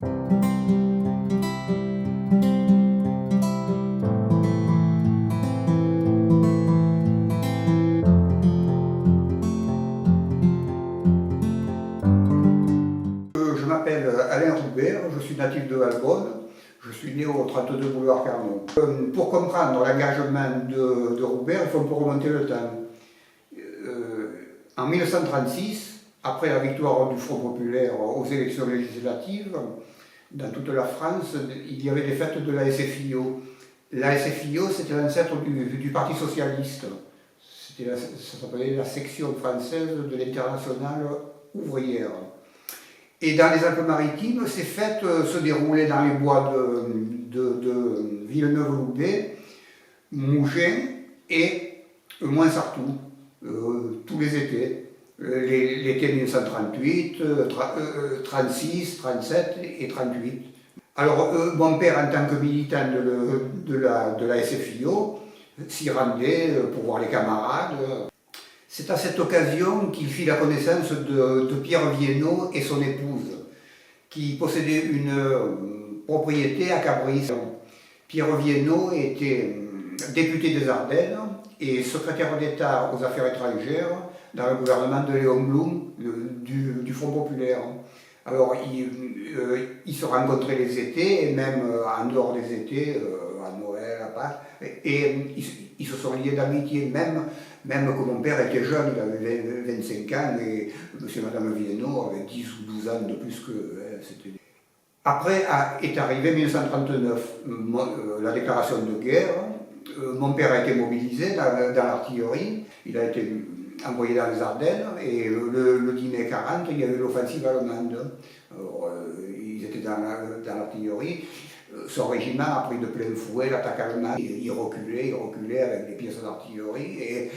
Je m'appelle Alain Roubert, je suis natif de Valbonne, je suis né au 32 boulevard Carnot. Pour comprendre l'engagement de Roubert, il faut un peu remonter le temps. En 1936, après la victoire du Front populaire aux élections législatives, dans toute la France, il y avait des fêtes de la SFIO. La SFIO, c'était l'ancêtre du Parti socialiste. Ça s'appelait la section française de l'Internationale ouvrière. Et dans les Alpes-Maritimes, ces fêtes se déroulaient dans les bois de Villeneuve-Loubet, Mougins et Mouansartou, tous les étés. L'été 1938, 36, 37 et 38. Alors, mon père, en tant que militant de la SFIO, s'y rendait pour voir les camarades. C'est à cette occasion qu'il fit la connaissance de Pierre Viennot et son épouse, qui possédaient une propriété à Cabris. Pierre Viennot était député des Ardennes et secrétaire d'État aux Affaires étrangères dans le gouvernement de Léon Blum, du Front populaire. Alors, ils se rencontraient les étés, et même en dehors des étés, à Noël, à Pâques, et ils se sont liés d'amitié, même que mon père était jeune, il avait 25 ans, et monsieur et madame Viennot avaient 10 ou 12 ans de plus que... Après est arrivé 1939, la déclaration de guerre. Mon père a été mobilisé dans l'artillerie, il a été envoyé dans les Ardennes, et le 10 mai 40, il y a eu l'offensive allemande. Alors, ils étaient dans l'artillerie. Son régiment a pris de plein fouet l'attaque allemande. Il reculait avec des pièces d'artillerie, et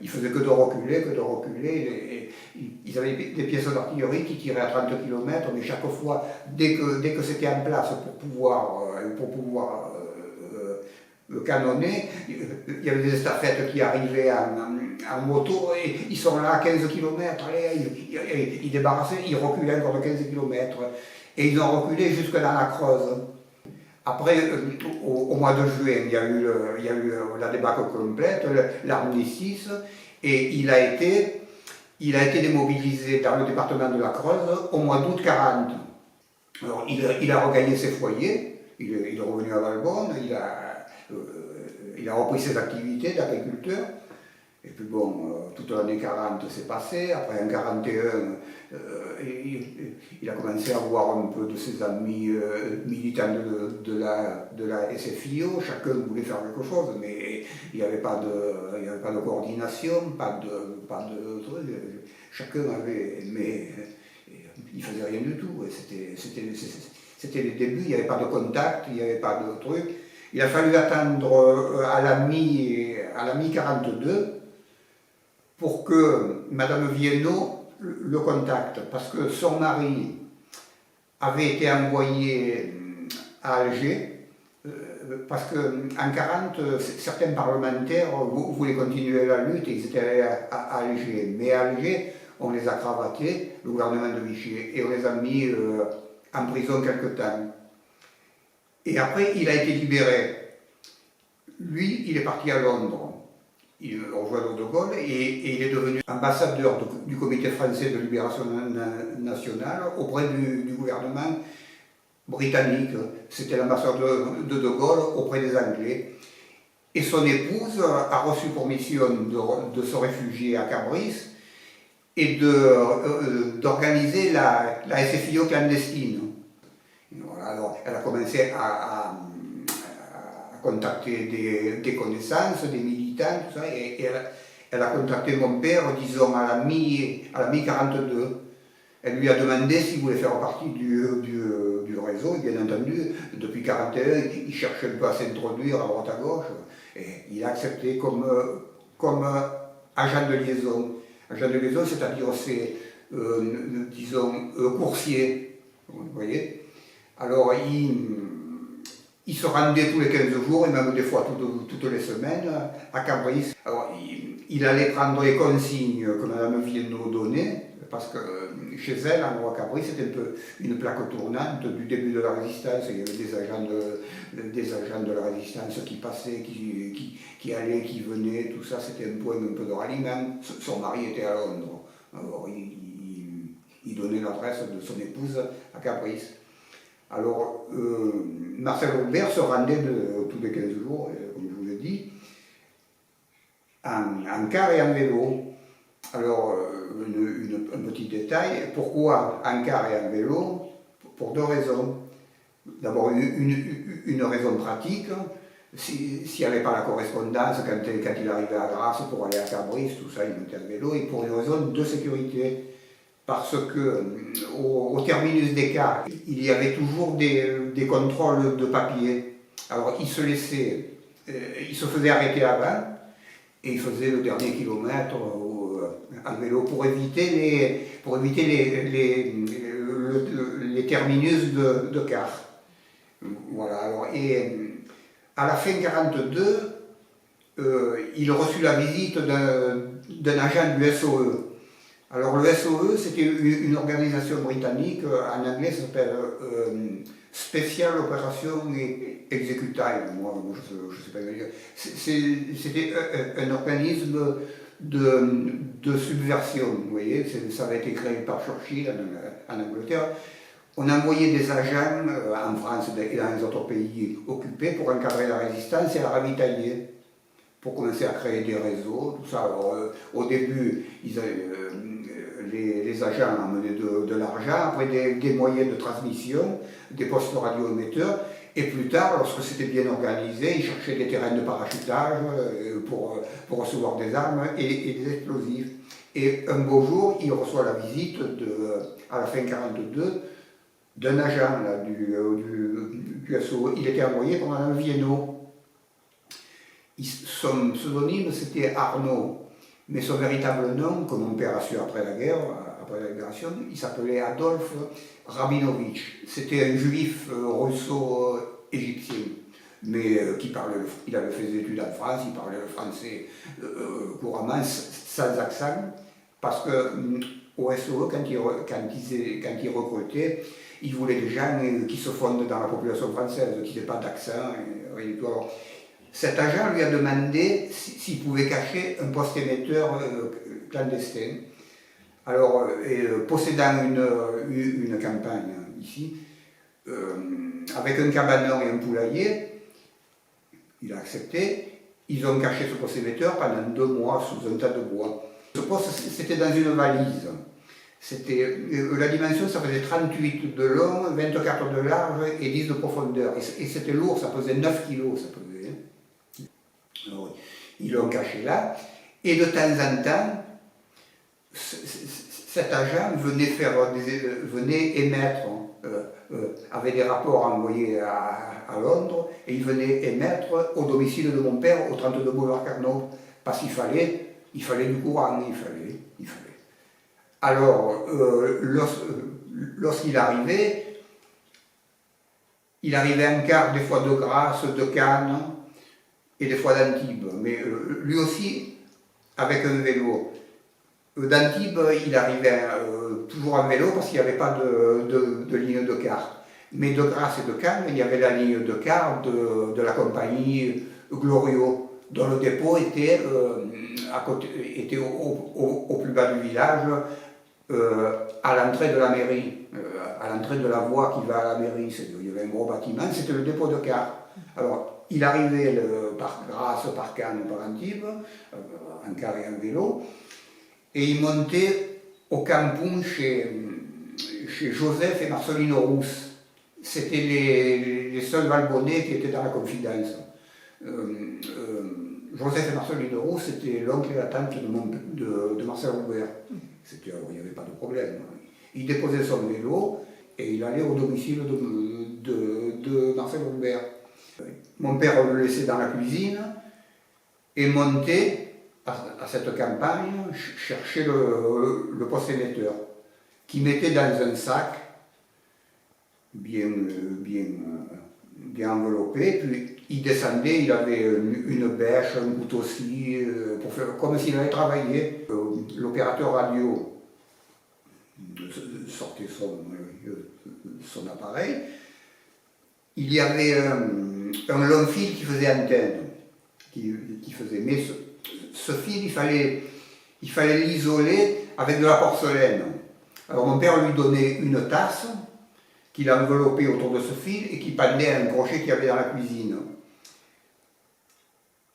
il faisait que de reculer. Et ils avaient des pièces d'artillerie qui tiraient à 30 km, mais chaque fois, dès que c'était en place pour pouvoir canonner, il y avait des estafettes qui arrivaient en moto, et ils sont là à 15 km, ils débarrassaient, ils reculaient encore de 15 km, et ils ont reculé jusque dans la Creuse. Après, au mois de juin, il y a eu la débâcle complète, l'armistice, et il a été démobilisé dans le département de la Creuse au mois d'août 40. Alors, il a regagné ses foyers, il est revenu à Valbonne, il a repris ses activités d'agriculteur. Et puis bon, toute l'année 40 s'est passée. Après en 41, il a commencé à voir un peu de ses amis militants de la SFIO. Chacun voulait faire quelque chose, mais il n'y avait pas de coordination, pas de truc. Chacun avait, mais il ne faisait rien du tout. C'était les débuts, il n'y avait pas de contact, il n'y avait pas de truc. Il a fallu attendre à la mi-42 pour que Madame Viennot le contacte, parce que son mari avait été envoyé à Alger, parce qu'en 40, certains parlementaires voulaient continuer la lutte, et ils étaient allés à Alger. Mais à Alger, on les a cravatés, le gouvernement de Vichy, et on les a mis en prison quelque temps. Et après, il a été libéré. Lui, il est parti à Londres. Il rejoint de Gaulle et il est devenu ambassadeur du Comité français de libération nationale auprès du gouvernement britannique. C'était l'ambassadeur de Gaulle auprès des Anglais. Et son épouse a reçu pour mission de se réfugier à Cabris et d'organiser la SFIO clandestine. Voilà, alors, elle a commencé à contacter des connaissances, des militants, tout ça, et elle a contacté mon père, disons, à la mi-42. Elle lui a demandé s'il voulait faire partie du réseau, et bien entendu, depuis 41, il cherchait un peu à s'introduire à droite à gauche, et il a accepté comme agent de liaison. Agent de liaison, c'est-à-dire c'est, disons, coursier, vous voyez. Alors, il se rendait tous les 15 jours, et même des fois toutes les semaines, à Cabris. Alors, il allait prendre les consignes que Mme Viennot donnait, Parce que chez elle, en Loire-Cabris, c'était un peu une plaque tournante du début de la résistance. Il y avait des agents de la résistance qui passaient, qui allaient, qui venaient, tout ça, c'était un point un peu de ralliement. Son mari était à Londres. Alors il donnait l'adresse de son épouse à Cabris. Alors Marcel Aubert se rendait tous les 15 jours, comme je vous l'ai dit, en car et en vélo. Alors, un petit détail, pourquoi en car et en vélo? Pour deux raisons. D'abord, une raison pratique, s'il n'y avait pas la correspondance, quand il arrivait à Grasse pour aller à Cabris, tout ça, il montait en vélo, et pour une raison de sécurité. Parce que au terminus des cars, il y avait toujours des contrôles de papier. Alors, il se faisait arrêter avant, et il faisait le dernier kilomètre en vélo pour éviter les terminus de cars. Voilà, alors, et à la fin 1942, il reçut la visite d'un agent du SOE. Alors le SOE, c'était une organisation britannique, en anglais ça s'appelle Special Operation Executive, moi je sais pas dire. C'était un organisme de subversion, vous voyez, ça avait été créé par Churchill en Angleterre. On envoyait des agents en France et dans les autres pays occupés pour encadrer la résistance et la ravitailler, pour commencer à créer des réseaux, tout ça. Alors, au début, les agents amenaient de l'argent, après des moyens de transmission, des postes radioémetteurs, et plus tard, lorsque c'était bien organisé, ils cherchaient des terrains de parachutage pour recevoir des armes et des explosifs. Et un beau jour, il reçoit la visite, à la fin 1942, d'un agent là, du SOE. Il était envoyé pendant un Vienno. Son pseudonyme, c'était Arnaud. Mais son véritable nom, que mon père a su après la guerre, après la libération, il s'appelait Adolphe Rabinovitch. C'était un juif russo-égyptien, mais il avait fait des études en France, il parlait le français couramment, sans accent, parce qu'au SOE, quand il recrutait, il voulait des gens qui se fondent dans la population française, qui n'aient pas d'accent, rien du tout. Alors, cet agent lui a demandé s'il pouvait cacher un poste émetteur clandestin. Alors, possédant une campagne ici, avec un cabanon et un poulailler, il a accepté. Ils ont caché ce poste émetteur pendant 2 mois sous un tas de bois. Ce poste, c'était dans une valise. La dimension, ça faisait 38 de long, 24 de large et 10 de profondeur. Et c'était lourd, ça pesait 9 kilos. Ça pesait. Alors, ils l'ont caché là, et de temps en temps, cet agent venait émettre, avait des rapports envoyés à Londres, et il venait émettre au domicile de mon père, au 32 boulevard Carnot, parce qu'il fallait du courant, il fallait. Alors, lorsqu'il arrivait, en car, des fois de Grasse, de Cannes, et des fois d'Antibes, mais lui aussi avec un vélo. D'Antibes, il arrivait toujours en vélo parce qu'il n'y avait pas de ligne de car. Mais de Grasse et de Cannes, il y avait la ligne de car de la compagnie Glorieux, dont le dépôt était au plus bas du village, à l'entrée de la mairie, à l'entrée de la voie qui va à la mairie. Il y avait un gros bâtiment, c'était le dépôt de car. Alors, il arrivait par Grasse, par Cannes, par Antibes, en car et en vélo, et il montait au camping chez Joseph et Marcelino Rousse. C'était les seuls Valbonnais qui étaient dans la confidence. Joseph et Marcelino Rousse, c'était l'oncle et la tante de Marcel Aubert. Alors, il n'y avait pas de problème. Il déposait son vélo et il allait au domicile de Marcel Aubert. Mon père le laissait dans la cuisine et montait à cette campagne chercher le poste émetteur, qu'il mettait dans un sac bien enveloppé, puis il descendait, il avait une bêche, un couteau-scie, pour faire comme s'il avait travaillé. L'opérateur radio sortait son appareil, il y avait un long fil qui faisait antenne, mais ce fil, il fallait l'isoler avec de la porcelaine. Alors mon père lui donnait une tasse qu'il enveloppait autour de ce fil et qui pendait à un crochet qu'il y avait dans la cuisine.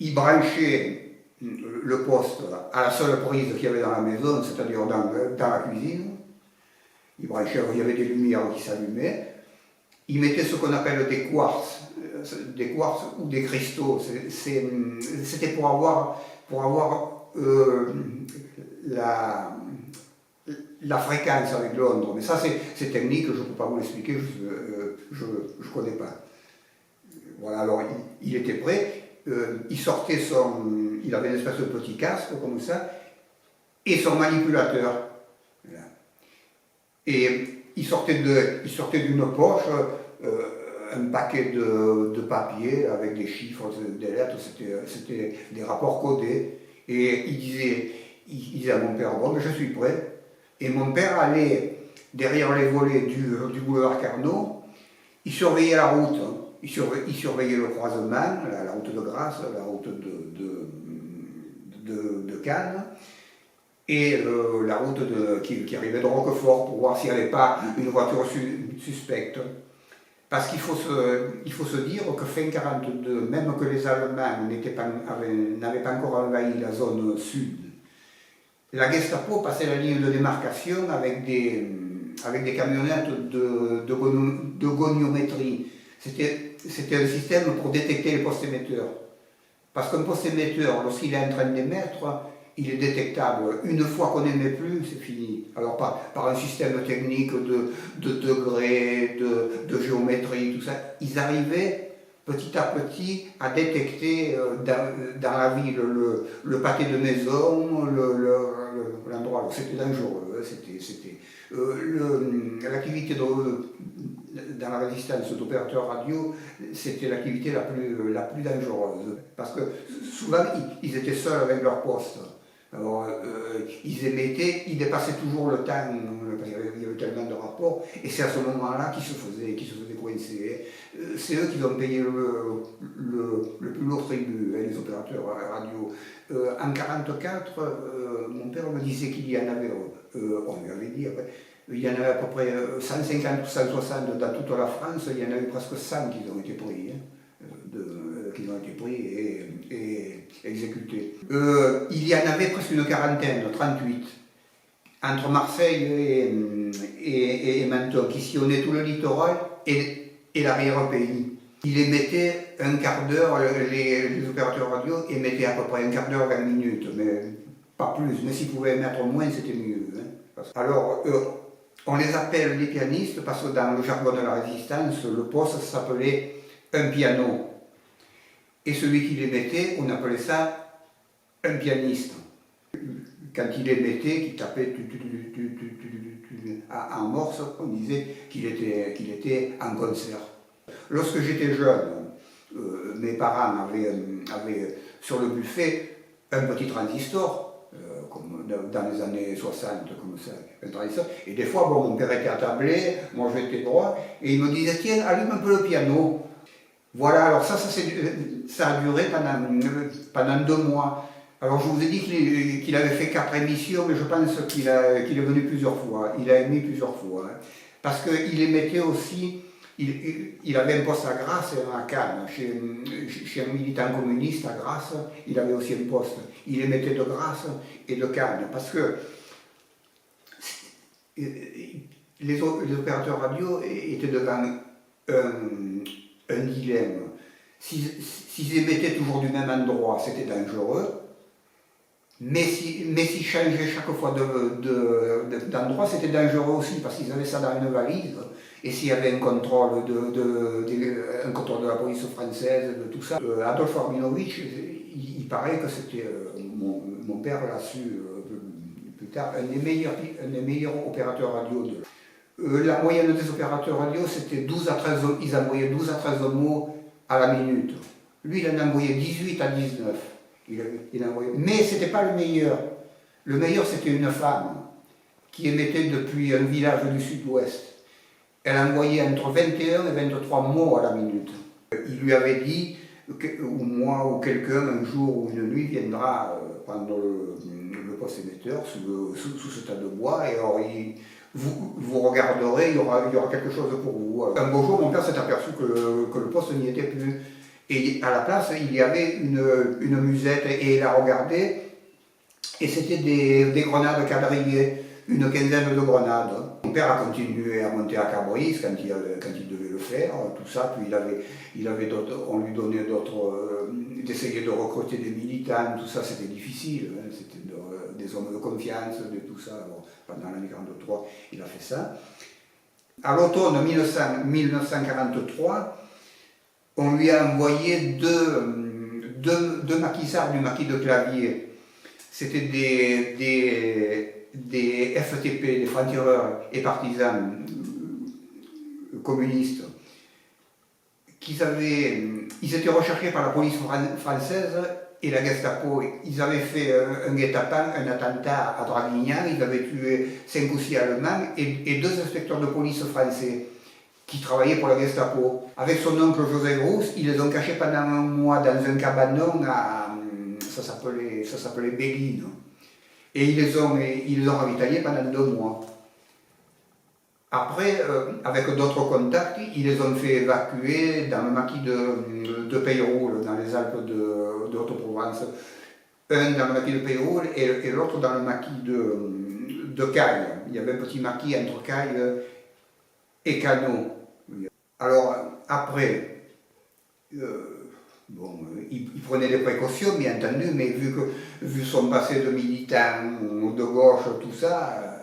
Il branchait le poste à la seule prise qu'il y avait dans la maison, c'est-à-dire dans la cuisine. Il branchait, il y avait des lumières qui s'allumaient. Il mettait ce qu'on appelle des quartz ou des cristaux. C'était pour avoir la fréquence avec l'ombre. Mais ça, c'est technique, je ne peux pas vous l'expliquer, je ne connais pas. Voilà, alors il était prêt. Il avait une espèce de petit casque comme ça, et son manipulateur. Voilà. Et il sortait d'une poche un paquet de papier avec des chiffres, des lettres, c'était des rapports codés. Et il disait à mon père, bon, je suis prêt. Et mon père allait derrière les volets du boulevard Carnot, il surveillait la route. Il surveillait le croisement, la route de Grasse, la route de Cannes, et la route qui arrivait de Roquefort pour voir s'il n'y avait pas une voiture suspecte. Parce qu'il faut se dire que fin 1942, même que les Allemands n'avaient pas encore envahi la zone sud, la Gestapo passait la ligne de démarcation avec des camionnettes de goniométrie. C'était un système pour détecter les postes émetteurs. Parce qu'un poste émetteur, lorsqu'il est en train d'émettre, il est détectable. Une fois qu'on n'émet plus, c'est fini. Alors par un système technique de degrés, de géométrie, tout ça, ils arrivaient petit à petit à détecter dans la ville le pâté de maison, l'endroit. C'était dangereux, l'activité dans la résistance d'opérateurs radio, c'était l'activité la plus dangereuse. Parce que souvent, ils étaient seuls avec leur poste. Alors, ils émettaient, ils dépassaient toujours le temps, parce qu'il y avait tellement de rapports, et c'est à ce moment-là qu'ils se faisaient coincer. C'est eux qui ont payé le plus lourd tribut, les opérateurs radio. En 1944, mon père me disait qu'il y en avait, on lui avait dit après, il y en avait à peu près 150 ou 160 dans toute la France, il y en avait presque 100 qui ont été pris. Et exécutés. Il y en avait presque une quarantaine, 38, entre Marseille et Menton, qui sillonnaient tout le littoral et l'arrière-pays. Il émettait un quart d'heure, les opérateurs radio émettaient à peu près un quart d'heure, 20 minutes, mais pas plus. Mais s'ils pouvaient émettre moins, c'était mieux. Alors, on les appelle les pianistes parce que dans le jargon de la résistance, le poste s'appelait un piano. Et celui qui l'émettait, on appelait ça un pianiste. Quand il émettait, qu'il tapait en morse, on disait qu'il était en concert. Lorsque j'étais jeune, mes parents avaient sur le buffet un petit transistor, comme dans les années 60, comme ça, un transistor. Et des fois, bon, mon père était attablé, moi j'étais droit, et il me disait, tiens, allume un peu le piano. Voilà, alors ça a duré pendant 2 mois. Alors je vous ai dit qu'il avait fait 4 émissions, mais je pense qu'il est venu plusieurs fois. Il a émis plusieurs fois. Hein, parce qu'il émettait aussi, il avait un poste à Grasse et à Cannes. Chez un militant communiste à Grasse, il avait aussi un poste. Il émettait de Grasse et de Cannes. Parce que les opérateurs radio étaient devant un dilemme. S'ils émettaient toujours du même endroit, c'était dangereux, mais s'ils changeaient chaque fois d'endroit, c'était dangereux aussi, parce qu'ils avaient ça dans une valise, et s'il y avait un contrôle de la police française, de tout ça. Adolphe Arminovitch, il paraît que c'était, mon père l'a su plus tard, un des meilleurs opérateurs radio la moyenne des opérateurs radio, c'était 12 à 13, ils envoyaient 12 à 13 mots à la minute. Lui, il en envoyait 18 à 19. Mais ce n'était pas le meilleur. Le meilleur, c'était une femme. qui émettait depuis un village du sud-ouest. Elle envoyait entre 21 et 23 mots à la minute. Il lui avait dit, ou moi ou quelqu'un, un jour ou une nuit, viendra prendre le poste émetteur sous ce tas de bois, et alors vous regarderez, il y aura quelque chose pour vous. Un beau jour, mon père s'est aperçu que le poste n'y était plus. Et à la place, il y avait une musette, et il a regardé, et c'était des grenades quadrillées, une quinzaine de grenades. Mon père a continué à monter à Cabris quand il devait le faire, tout ça, puis on lui donnait d'essayer de recruter des militants, tout ça c'était difficile, hein, c'était des hommes de confiance, de tout ça. Alors, pendant l'année 1943, il a fait ça. À l'automne 1943, on lui a envoyé deux maquisards du maquis de Clavier. C'était des FTP, des francs-tireurs et partisans communistes, ils étaient recherchés par la police française et la Gestapo. Ils avaient fait un guet-apens, un attentat à Draguignan, ils avaient tué 5 ou 6 Allemands et 2 inspecteurs de police français qui travaillaient pour la Gestapo. Avec son oncle Joseph Rousse, ils les ont cachés pendant un mois dans un cabanon ça s'appelait Béline. Et ils les ont ravitaillés pendant 2 mois. Après, avec d'autres contacts, ils les ont fait évacuer dans le maquis de Peyroul, dans les Alpes de Haute-Provence. Un dans le maquis de Peyroul et l'autre dans le maquis de Caille. Il y avait un petit maquis entre Caille et Cano. Alors, après, il prenait des précautions, bien entendu, mais vu son passé de militant de gauche, tout ça,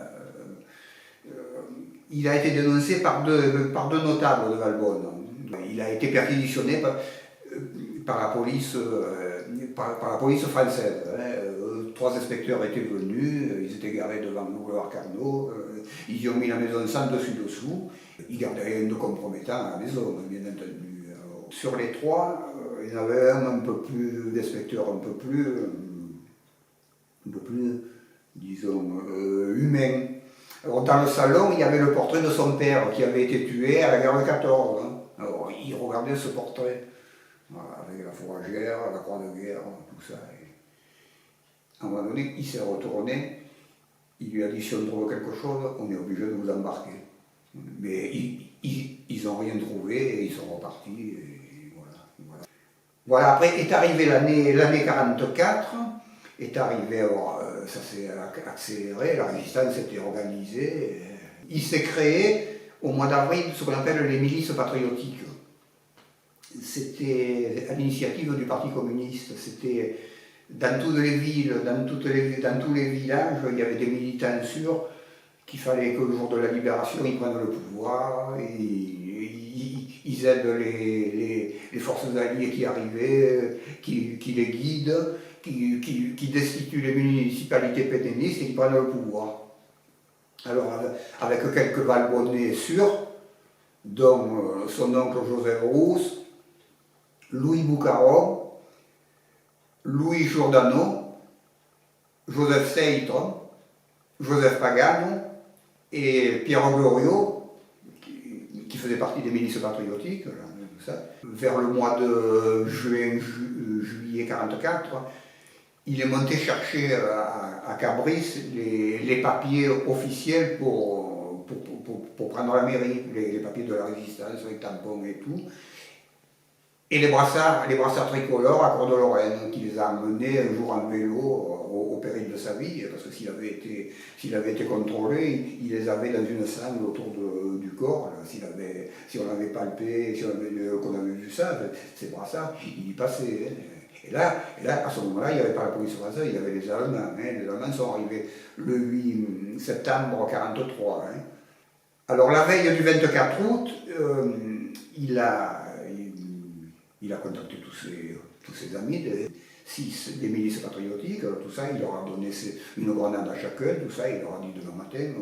il a été dénoncé par deux notables de Valbonne. Il a été perquisitionné par la police française. 3 inspecteurs étaient venus, ils étaient garés devant le boulevard Carnot, ils y ont mis la maison sans dessus-dessous. Ils gardaient rien de compromettant à la maison, bien entendu. Alors, sur les 3, il y en avait un peu plus, d'inspecteur un peu plus, disons, humain. Alors, dans le salon, il y avait le portrait de son père qui avait été tué à la guerre de 14. Hein. Alors, il regardait ce portrait, voilà, avec la fourragère, la croix de guerre, tout ça. Et à un moment donné, il s'est retourné, il lui a dit si on trouve quelque chose, on est obligé de vous embarquer. Mais ils n'ont rien trouvé et ils sont repartis. Et voilà, après est arrivée l'année 44, est arrivé, alors, ça s'est accéléré, la résistance s'était organisée. Il s'est créé au mois d'avril ce qu'on appelle les milices patriotiques. C'était à l'initiative du Parti communiste. C'était dans toutes les villes, dans tous les villages, il y avait des militants sûrs qu'il fallait que le jour de la libération, ils prennent le pouvoir, ils aident les forces alliées qui arrivaient, qui les guident, qui destituent les municipalités pétainistes et qui prennent le pouvoir. Alors, avec quelques Valbonnais sûrs, dont son oncle Joseph Rousse, Louis Boucaron, Louis Giordano, Joseph Seitre, Joseph Pagano et Pierre Gloriot, qui faisait partie des milices patriotiques, tout ça. Vers le mois de juillet 1944, il est monté chercher à Cabris les papiers officiels pour prendre la mairie, les papiers de la résistance, les tampons et tout. Et les brassards tricolores à Coeur-de-Lorraine, qui les a emmenés un jour en vélo au péril de sa vie, parce que s'il avait été contrôlé, il les avait dans une sangle autour du corps. Si on avait palpé, qu'on avait vu ça, ces brassards, il y passait. Hein. Et là, à ce moment-là, il n'y avait pas la police française, il y avait les Allemands. Hein. Les Allemands sont arrivés le 8 septembre 1943. Hein. Alors la veille du 24 août, il a contacté tous ses amis, des milices patriotiques, tout ça, il leur a donné une grenade à chacun, tout ça, il leur a dit demain matin,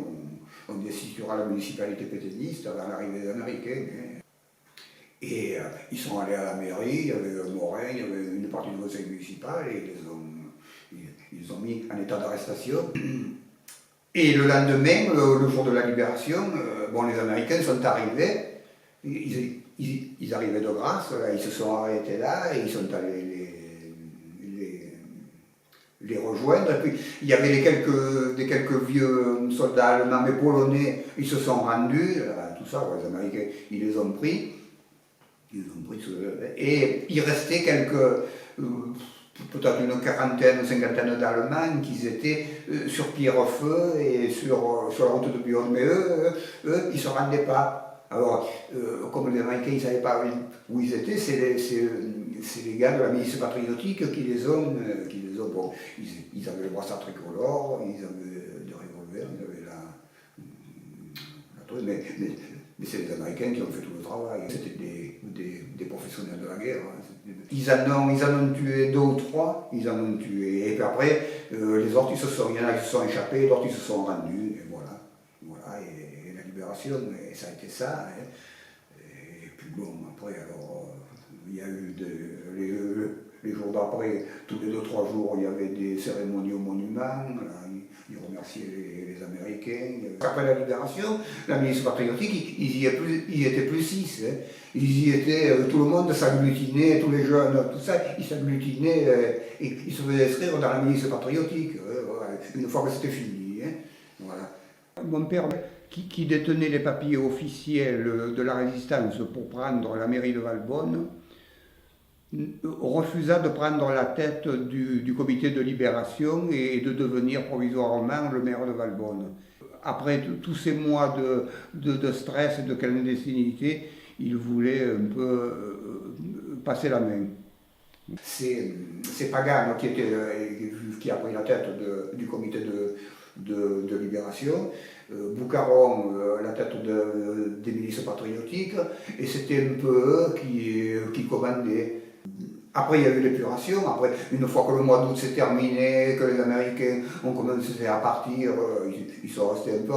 on destituera la municipalité pétainiste avant l'arrivée des Américains. Hein. Et ils sont allés à la mairie, il y avait Morin, il y avait une partie du conseil municipal, et ils les ont mis en état d'arrestation. Et le lendemain, le jour de la libération, bon, les Américains sont arrivés, ils arrivaient de grâce, là, ils se sont arrêtés là, et ils sont allés les rejoindre. Et puis, il y avait des quelques vieux soldats allemands mais polonais, ils se sont rendus, tout ça, les Américains, ils les ont pris. Et il restait peut-être une quarantaine, une cinquantaine d'Allemands qui étaient sur Pierrefeu et sur la route de Bionne. Mais eux, ils ne se rendaient pas. Alors, comme les Américains, ils ne savaient pas où ils étaient, c'est les gars de la milice patriotique qui les ont bon, ils avaient le brassard tricolore, ils avaient des revolvers, ils avaient la truc, mais c'est les Américains qui ont fait tout le travail. C'était des professionnels de la guerre. Ils en ont tué 2 ou 3, ils en ont tué. Et puis après, les autres, il y en a qui se sont échappés, d'autres, ils se sont rendus. Et voilà. Et la libération, et ça a été ça. Hein. Et puis bon, après, alors, il y a eu les jours d'après, tous les 2-3 jours, il y avait des cérémonies au monument. Là, ils remerciaient les Américains. Après la libération, la milice patriotique, ils y étaient plus 6. Hein. Ils y étaient, tout le monde s'agglutinait, tous les jeunes, tout ça, ils s'agglutinaient et ils se faisaient inscrire dans la milice patriotique. Voilà, une fois que c'était fini. Hein. Voilà. Mon père, qui détenait les papiers officiels de la résistance pour prendre la mairie de Valbonne, refusa de prendre la tête du comité de libération et de devenir provisoirement le maire de Valbonne. Après tous ces mois de stress et de clandestinité, il voulait un peu passer la main. C'est Pagano qui a pris la tête du comité de libération, Boucaron la tête des milices patriotiques, et c'était un peu eux qui commandaient. Après, il y a eu l'épuration. Après, une fois que le mois d'août s'est terminé, que les Américains ont commencé à partir, ils sont restés un peu.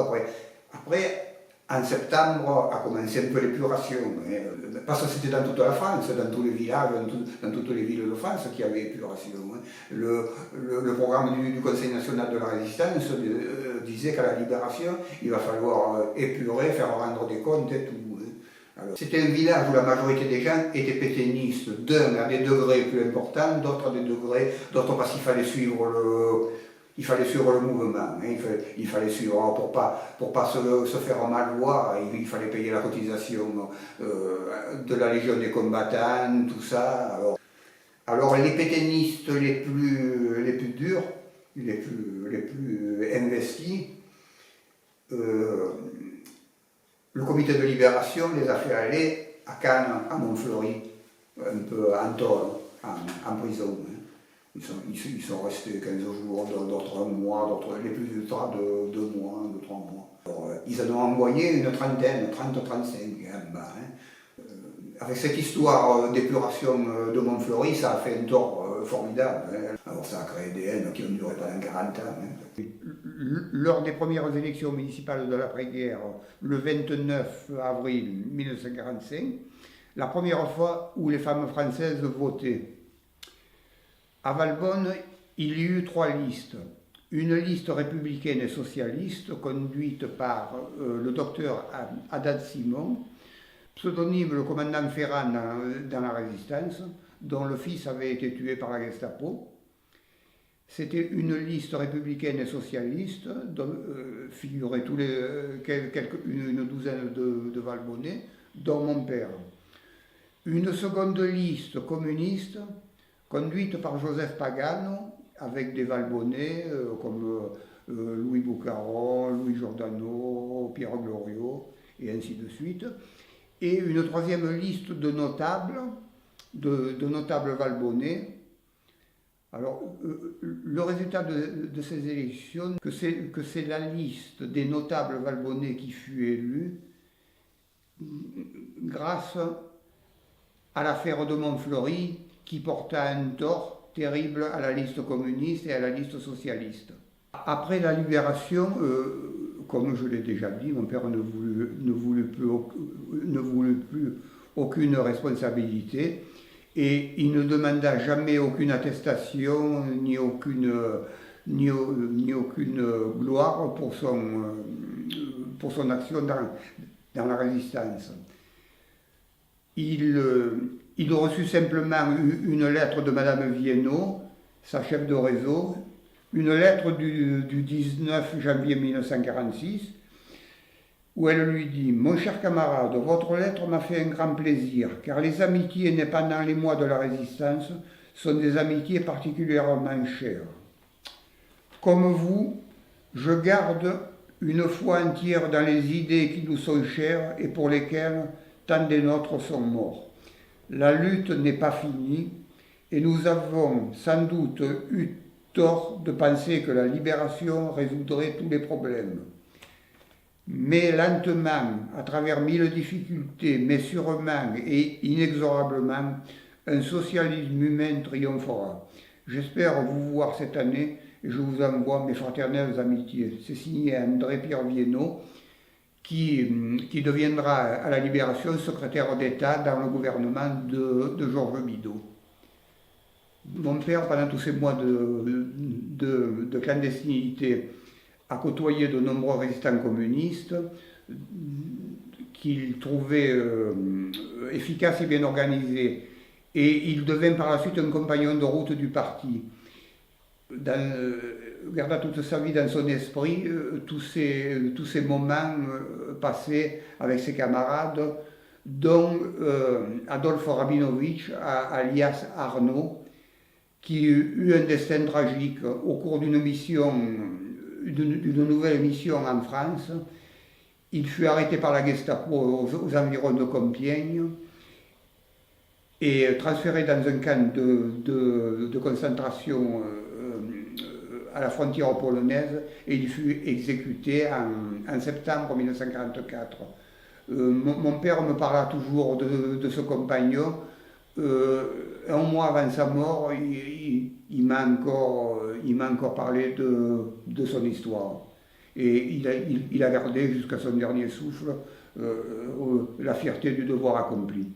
Après, en septembre, a commencé un peu l'épuration. Hein, parce que c'était dans toute la France, dans tous les villages, dans toutes les villes de France qu'il y avait épuration. Hein. Le programme du Conseil national de la résistance disait qu'à la libération, il va falloir épurer, faire rendre des comptes et tout. C'était un village où la majorité des gens étaient pétainistes, d'un à des degrés plus importants, d'autres à des degrés, d'autres parce qu'il fallait suivre le mouvement, hein, il fallait suivre pour pas se faire mal voir, il fallait payer la cotisation de la Légion des combattants, tout ça. Alors les pétainistes les plus durs, les plus investis, le comité de libération les a fait aller à Cannes, à Montfleury, un peu en tôle, en prison. Hein. Ils sont restés 15 jours, d'autres un mois, d'autres les plus ultra de 2 mois, de 3 mois. Alors, ils en ont envoyé une trentaine, 30-35 en bas. Hein. Avec cette histoire d'épuration de Montfleury, ça a fait un tort formidable. Hein. Alors ça a créé des haines qui ont duré pendant 40 ans. Hein. Lors des premières élections municipales de l'après-guerre, le 29 avril 1945, la première fois où les femmes françaises votaient. À Valbonne, il y eut 3 listes. Une liste républicaine et socialiste conduite par le docteur Haddad Simon, pseudonyme le commandant Ferrand dans la résistance, dont le fils avait été tué par la Gestapo. C'était une liste républicaine et socialiste dont figuraient une douzaine de Valbonnais, dont mon père. Une seconde liste communiste conduite par Joseph Pagano, avec des Valbonnais comme Louis Boucaron, Louis Giordano, Pierre Gloriot, et ainsi de suite. Et une troisième liste de notables Valbonnais. Alors, le résultat de ces élections, que c'est la liste des notables Valbonnais qui fut élue grâce à l'affaire de Montfleury qui porta un tort terrible à la liste communiste et à la liste socialiste. Après la libération, comme je l'ai déjà dit, mon père ne voulut plus aucune responsabilité. Et il ne demanda jamais aucune attestation, ni aucune ni aucune gloire pour son action dans la résistance. Il reçut simplement une lettre de Madame Viennot, sa chef de réseau, une lettre du 19 janvier 1946, où elle lui dit « Mon cher camarade, votre lettre m'a fait un grand plaisir, car les amitiés nées pendant les mois de la résistance sont des amitiés particulièrement chères. Comme vous, je garde une foi entière dans les idées qui nous sont chères et pour lesquelles tant des nôtres sont morts. La lutte n'est pas finie et nous avons sans doute eu tort de penser que la libération résoudrait tous les problèmes. Mais lentement, à travers 1000 difficultés, mais sûrement et inexorablement, un socialisme humain triomphera. J'espère vous voir cette année et je vous envoie mes fraternelles amitiés. » C'est signé André-Pierre Viennot, qui deviendra à la Libération secrétaire d'État dans le gouvernement de Georges Bidault. Mon père, pendant tous ces mois de clandestinité, a côtoyé de nombreux résistants communistes qu'il trouvait efficaces et bien organisés. Et il devint par la suite un compagnon de route du parti. Garda toute sa vie dans son esprit tous ces moments passés avec ses camarades, dont Adolphe Rabinovitch, alias Arnaud, qui eut un destin tragique au cours d'une nouvelle mission en France. Il fut arrêté par la Gestapo aux environs de Compiègne et transféré dans un camp de concentration à la frontière polonaise, et il fut exécuté en septembre 1944. Mon père me parla toujours de ce compagnon. Un mois avant sa mort, il m'a encore parlé de son histoire. Et il a gardé jusqu'à son dernier souffle la fierté du devoir accompli.